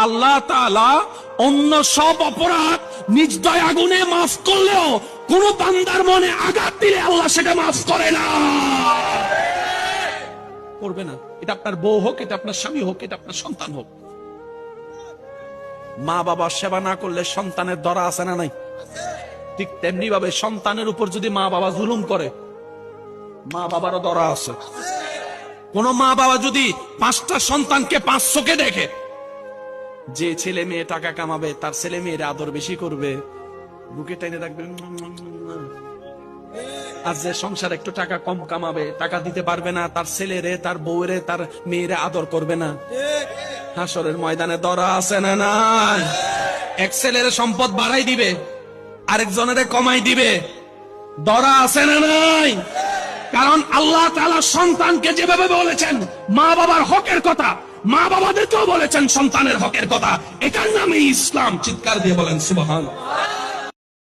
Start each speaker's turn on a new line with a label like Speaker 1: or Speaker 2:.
Speaker 1: আল্লাহ তাআলা অন্য সব অপরাধ নিজ দয়া গুণে মাফ করলেও কোন বান্দার মনে আঘাত দিলে আল্লাহ সেটা মাফ করে না, করবে না। এটা আপনার বউ হোক, এটা আপনার স্বামী হোক, এটা আপনার সন্তান হোক। মা বাবার সেবা না করলে সন্তানের দরা আছে না নাই? ঠিক তেমনি ভাবে সন্তানের উপর যদি মা বাবা জুলুম করে, মা বাবারও দরা আছে। কোন মা বাবা যদি 5টা সন্তানকে 5 চোখে দেখে, যে ছেলে মেয়ে টাকা কামাবে তার ছেলে মেয়ের আদর বেশি করবে, বুকে টেনে রাখবে, আর যে সংসার একটু টাকা কম কামাবে, টাকা দিতে পারবে না, তার ছেলেরে তার বউরে তার মেয়েরে আদর করবে না। হাসরের ময়দানে দরা আছে না নাই? এক ছেলের সম্পদ বাড়াই দিবে, আরেকজনের কমাই দিবে, দরা আছে না নাই? কারণ আল্লাহ তাআলা সন্তানকে যেভাবে বলেছেন মা বাবার হকের কথা, মা বাবাদেরকেও বলেছেন সন্তানের হকের কথা। এটার নামে ইসলাম। চিৎকার দিয়ে বলেন সুবহানাল্লাহ।